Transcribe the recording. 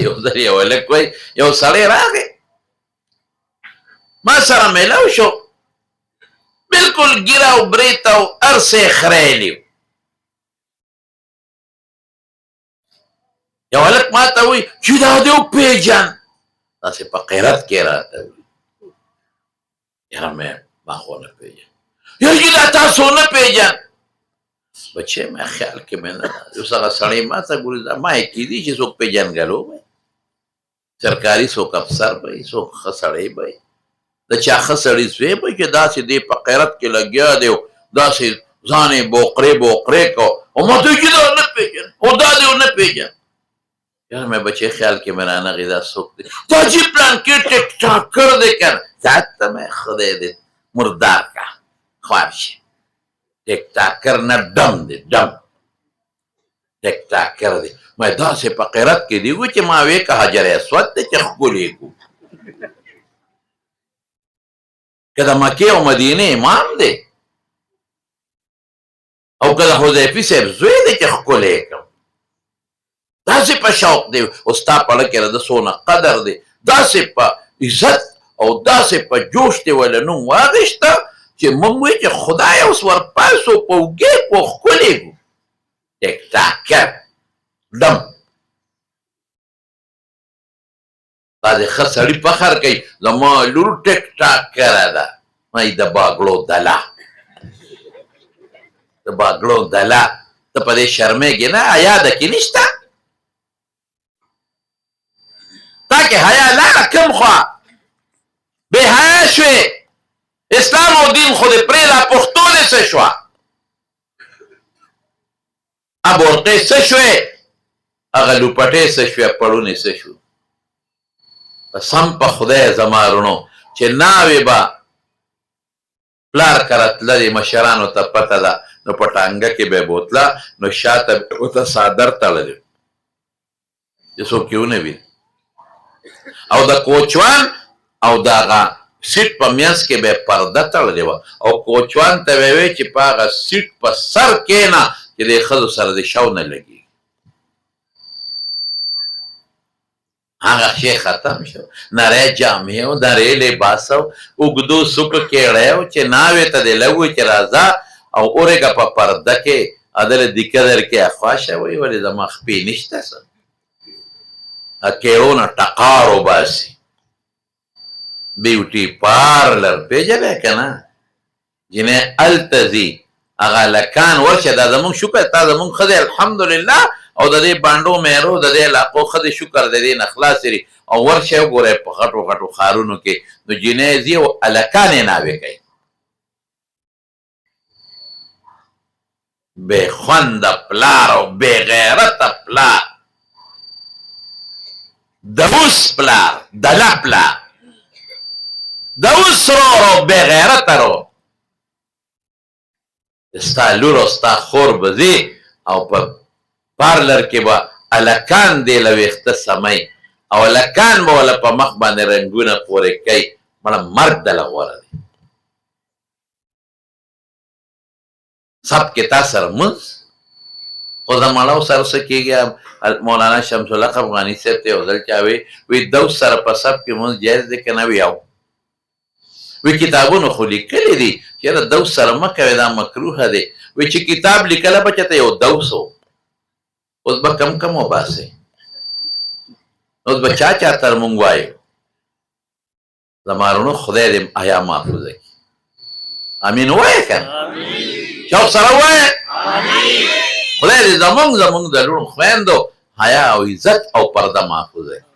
یو ځل یو هلک وایي یو سړی راغی ما سره میلاو شو بلکل ګیره او بریت او هر څه یې خریلي و یو هلک ما ته وایي چې دا دې وپېژن داسې په غیرت کې راته وایي یاره ما خو نه پېژن یاره چې دا تاسو نه پېژن بچې ما خیال کې مې نه یو څه سړی ما ته ګوري دا ما یې کېدي چې څوک پېژنګلو به سرکاري څوک افسر به څوک ښه سړی به د چا ښه سړي زوی به چې داسې دی په غیرت کې لګیا دی او داسې ځان یې بوقرې کو او ما ته چې دا نه پېژن او دا دې ونه پېژن یاره مې بچې خیال کې مې رانغی دا څوک دی دا چې پلانکې ټیک ټاکر دی که نه ذات ته مې خدای دې مردار کا خوار شي ټیک ټاکر نه ډم دی ډم ټیک ټاکر دی مې داسې په غیرت کې دی و چې ما وې که حجر اسود دی چې ښکلې کو که د مکې او مدینې امام دی او که د حذیفي صاحب زوی دی چې ښکلی کړم داسې په شوق دی او ستا په اړه کې د څونه قدر دی داسې په عزت او داسې په جوش دی وله نوم واخېسته چې موږ وایي چې خدای اوس ورپاسو په اوږې کو ښکلي کو ټیک ټاکر ډم داسې ښه سړي فخر کوي زما لور ټیک ټاکره ده مای د باګړو دله د باګړو دله ته په دې شرمېږې نه حیا ده کې نشته تا کې حیا لاړه کوم خوا بې حیا شوې اسلام او دین خو دې پرېږده پښتو دې څه شوه ابورقې څه شوې هغه لوپټې څه شوې پړونې څه شو قسم په خدای زما رونو چې ناوې به پلار کره تللې مشرانو ته پته ده نو په ټانګه کې به یې بوتله نو شاته به ورته څادر تړلی چې څوک یې ونه وي او د کوچوان او د هغه سیټ په منځ کې به یې پرده تړلې وه او کوچوان ته به یې وی چې په هغه سیټ په سر کښېنه چې دې ښځو سره دې شو نه لګي هغه شی ختم شو نری جامې او نری لباس او اوږدو سوکو کېړی و چې ناوې ته دې لږ وي چې راځه او اورېږه په پرده کې ادله دیکه در کې اخواشه وایي ولې زما خپې نشته څه کېړو نه ټقار وباسي بیوټي پارلر پېژنې که نه جنې هلته ځي هغه هلکان ورشه دا زمونږ شکر تا زمونږ ښځې الحمدلله او د دې بانډو مهرو د دې علاقو ښځې شکر د دې نه خلاصې دي او ورشه وګورئ په غټو غټو ښارونو کې نو جنې ځي او هلکان یې ناوې کوي بې خونده پلار او بې غیرته پلار د اوس پلار دله پلار د اوس رور او بې غیرته رور ستا لور او ستا خور به ځي او په پارلر کې به هلکان دې له ویښته سمئ او هلکان به وله په مخ باندې رنګونه پورې کوي مړه مرګ دله غوره دی سب کې تا سره مونځ خو زمانو سره څه کېږي مولانا شمس الحق افغاني صاحب ته یو ځل چا وی دوس سره په سب کې مونځ جایز دی که نه وي او وی کتابونو خو لیکلي دي چې یاره دوس سره مه کوې دا مکروهه دی وی چې کتاب لیکله به چېته یو دوس و اوس به کم کم وباسئ اوس به چا تر مونږ وایو زما رونو خدای دې حیا محفوظه کړي امین ووایه که نه شوق سره ووایه خدای دې زمونږ د لوڼو خویندو حیا او عزت او پرده محفوظه کړي